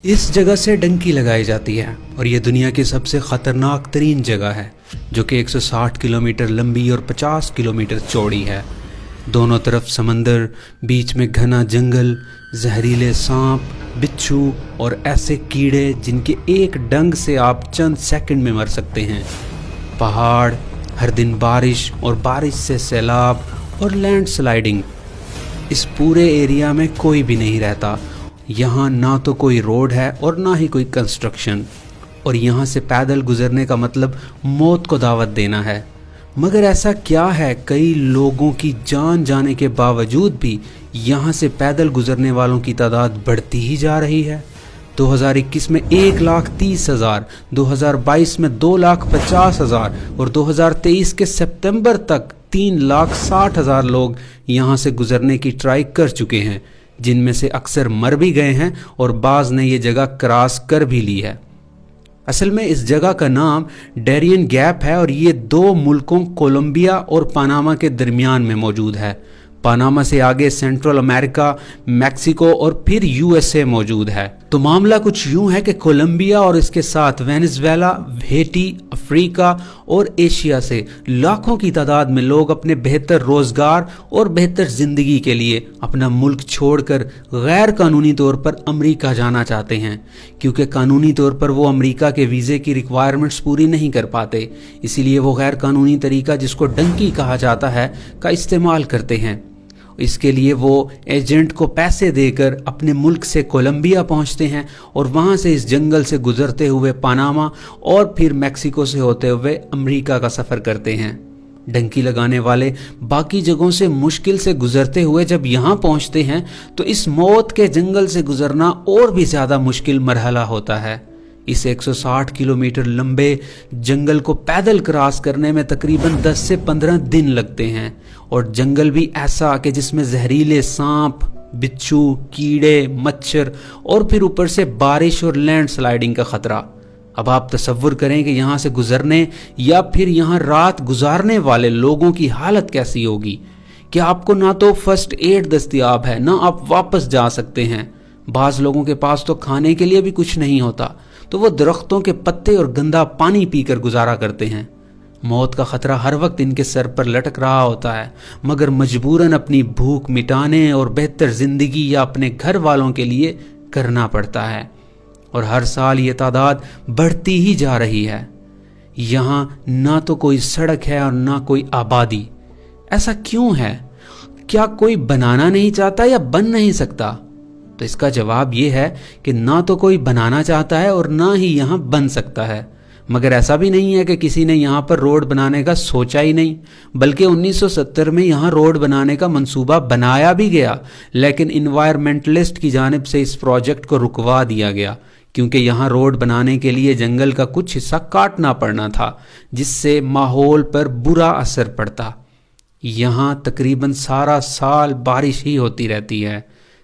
اس جگہ سے ڈنکی لگائی جاتی ہے اور یہ دنیا کی سب سے خطرناک ترین جگہ ہے جو کہ 160 کلومیٹر لمبی اور 50 کلومیٹر چوڑی ہے۔ دونوں طرف سمندر، بیچ میں گھنا جنگل، زہریلے سانپ، بچھو اور ایسے کیڑے جن کے ایک ڈنگ سے آپ چند سیکنڈ میں مر سکتے ہیں۔ پہاڑ، ہر دن بارش اور بارش سے سیلاب اور لینڈ سلائیڈنگ۔ اس پورے ایریا میں کوئی بھی نہیں رہتا۔ یہاں نہ تو کوئی روڈ ہے اور نہ ہی کوئی کنسٹرکشن، اور یہاں سے پیدل گزرنے کا مطلب موت کو دعوت دینا ہے۔ مگر ایسا کیا ہے کئی لوگوں کی جان جانے کے باوجود بھی یہاں سے پیدل گزرنے والوں کی تعداد بڑھتی ہی جا رہی ہے۔ 2021 میں 1,30,000، 2022 میں 2,50,000 اور 2023 کے سپتمبر تک 3,60,000 لوگ یہاں سے گزرنے کی ٹرائی کر چکے ہیں، جن میں سے اکثر مر بھی گئے ہیں اور بعض نے یہ جگہ کراس کر بھی لی ہے۔ اصل میں اس جگہ کا نام ڈیرین گیپ ہے اور یہ دو ملکوں کولمبیا اور پاناما کے درمیان میں موجود ہے۔ پاناما سے آگے سینٹرل امریکہ، میکسیکو اور پھر USA موجود ہے۔ تو معاملہ کچھ یوں ہے کہ کولمبیا اور اس کے ساتھ وینزویلا، ہیٹی، افریقہ اور ایشیا سے لاکھوں کی تعداد میں لوگ اپنے بہتر روزگار اور بہتر زندگی کے لیے اپنا ملک چھوڑ کر غیر قانونی طور پر امریکہ جانا چاہتے ہیں، کیونکہ قانونی طور پر وہ امریکہ کے ویزے کی ریکوائرمنٹس پوری نہیں کر پاتے، اسی لیے وہ غیر قانونی طریقہ جس کو ڈنکی کہا جاتا ہے کا استعمال کرتے ہیں۔ اس کے لیے وہ ایجنٹ کو پیسے دے کر اپنے ملک سے کولمبیا پہنچتے ہیں اور وہاں سے اس جنگل سے گزرتے ہوئے پاناما اور پھر میکسیکو سے ہوتے ہوئے امریکہ کا سفر کرتے ہیں۔ ڈنکی لگانے والے باقی جگہوں سے مشکل سے گزرتے ہوئے جب یہاں پہنچتے ہیں تو اس موت کے جنگل سے گزرنا اور بھی زیادہ مشکل مرحلہ ہوتا ہے۔ اس 160 کلومیٹر لمبے جنگل کو پیدل کراس کرنے میں تقریباً 10 سے 15 دن لگتے ہیں، اور جنگل بھی ایسا کہ جس میں زہریلے سانپ، بچھو، کیڑے، مچھر اور پھر اوپر سے بارش اور لینڈ سلائیڈنگ کا خطرہ۔ اب آپ تصور کریں کہ یہاں سے گزرنے یا پھر یہاں رات گزارنے والے لوگوں کی حالت کیسی ہوگی کہ آپ کو نہ تو فرسٹ ایڈ دستیاب ہے، نہ آپ واپس جا سکتے ہیں۔ بعض لوگوں کے پاس تو کھانے کے لیے بھی کچھ نہیں ہوتا، تو وہ درختوں کے پتے اور گندا پانی پی کر گزارا کرتے ہیں۔ موت کا خطرہ ہر وقت ان کے سر پر لٹک رہا ہوتا ہے، مگر مجبوراً اپنی بھوک مٹانے اور بہتر زندگی یا اپنے گھر والوں کے لیے کرنا پڑتا ہے، اور ہر سال یہ تعداد بڑھتی ہی جا رہی ہے۔ یہاں نہ تو کوئی سڑک ہے اور نہ کوئی آبادی۔ ایسا کیوں ہے؟ کیا کوئی بنانا نہیں چاہتا یا بن نہیں سکتا؟ تو اس کا جواب یہ ہے کہ نہ تو کوئی بنانا چاہتا ہے اور نہ ہی یہاں بن سکتا ہے۔ مگر ایسا بھی نہیں ہے کہ کسی نے یہاں پر روڈ بنانے کا سوچا ہی نہیں، بلکہ 1970 میں یہاں روڈ بنانے کا منصوبہ بنایا بھی گیا، لیکن انوائرمنٹلسٹ کی جانب سے اس پروجیکٹ کو رکوا دیا گیا، کیونکہ یہاں روڈ بنانے کے لیے جنگل کا کچھ حصہ کاٹنا پڑنا تھا، جس سے ماحول پر برا اثر پڑتا۔ یہاں تقریباً سارا سال بارش ہی ہوتی رہتی ہے،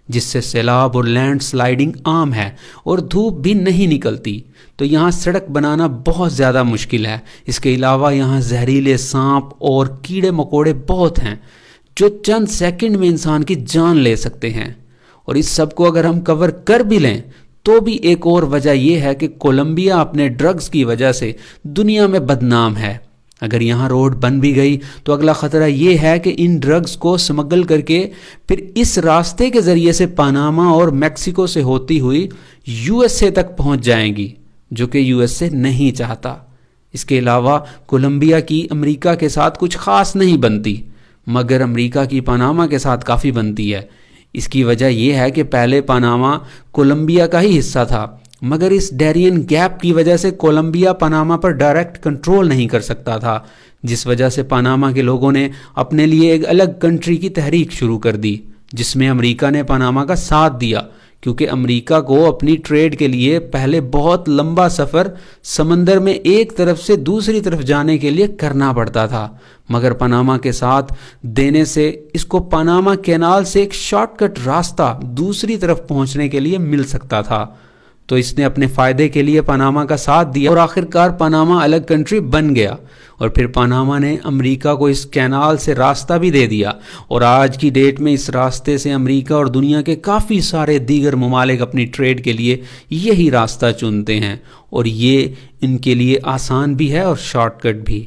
جس سے سیلاب اور لینڈ سلائیڈنگ عام ہے، اور دھوپ بھی نہیں نکلتی، تو یہاں سڑک بنانا بہت زیادہ مشکل ہے۔ اس کے علاوہ یہاں زہریلے سانپ اور کیڑے مکوڑے بہت ہیں جو چند سیکنڈ میں انسان کی جان لے سکتے ہیں، اور اس سب کو اگر ہم کور کر بھی لیں تو بھی ایک اور وجہ یہ ہے کہ کولمبیا اپنے ڈرگز کی وجہ سے دنیا میں بدنام ہے۔ اگر یہاں روڈ بن بھی گئی تو اگلا خطرہ یہ ہے کہ ان ڈرگز کو سمگل کر کے پھر اس راستے کے ذریعے سے پاناما اور میکسیکو سے ہوتی ہوئی USA تک پہنچ جائیں گی، جو کہ USA نہیں چاہتا۔ اس کے علاوہ کولمبیا کی امریکہ کے ساتھ کچھ خاص نہیں بنتی، مگر امریکہ کی پاناما کے ساتھ کافی بنتی ہے۔ اس کی وجہ یہ ہے کہ پہلے پاناما کولمبیا کا ہی حصہ تھا، مگر اس ڈیرین گیپ کی وجہ سے کولمبیا پاناما پر ڈائریکٹ کنٹرول نہیں کر سکتا تھا، جس وجہ سے پاناما کے لوگوں نے اپنے لیے ایک الگ کنٹری کی تحریک شروع کر دی، جس میں امریکہ نے پاناما کا ساتھ دیا، کیونکہ امریکہ کو اپنی ٹریڈ کے لیے پہلے بہت لمبا سفر سمندر میں ایک طرف سے دوسری طرف جانے کے لیے کرنا پڑتا تھا، مگر پاناما کے ساتھ دینے سے اس کو پاناما کینال سے ایک شارٹ کٹ راستہ دوسری طرف پہنچنے کے لیے مل سکتا تھا۔ تو اس نے اپنے فائدے کے لیے پاناما کا ساتھ دیا اور آخرکار پاناما الگ کنٹری بن گیا، اور پھر پاناما نے امریکہ کو اس کینال سے راستہ بھی دے دیا، اور آج کی ڈیٹ میں اس راستے سے امریکہ اور دنیا کے کافی سارے دیگر ممالک اپنی ٹریڈ کے لیے یہی راستہ چنتے ہیں، اور یہ ان کے لیے آسان بھی ہے اور شارٹ کٹ بھی۔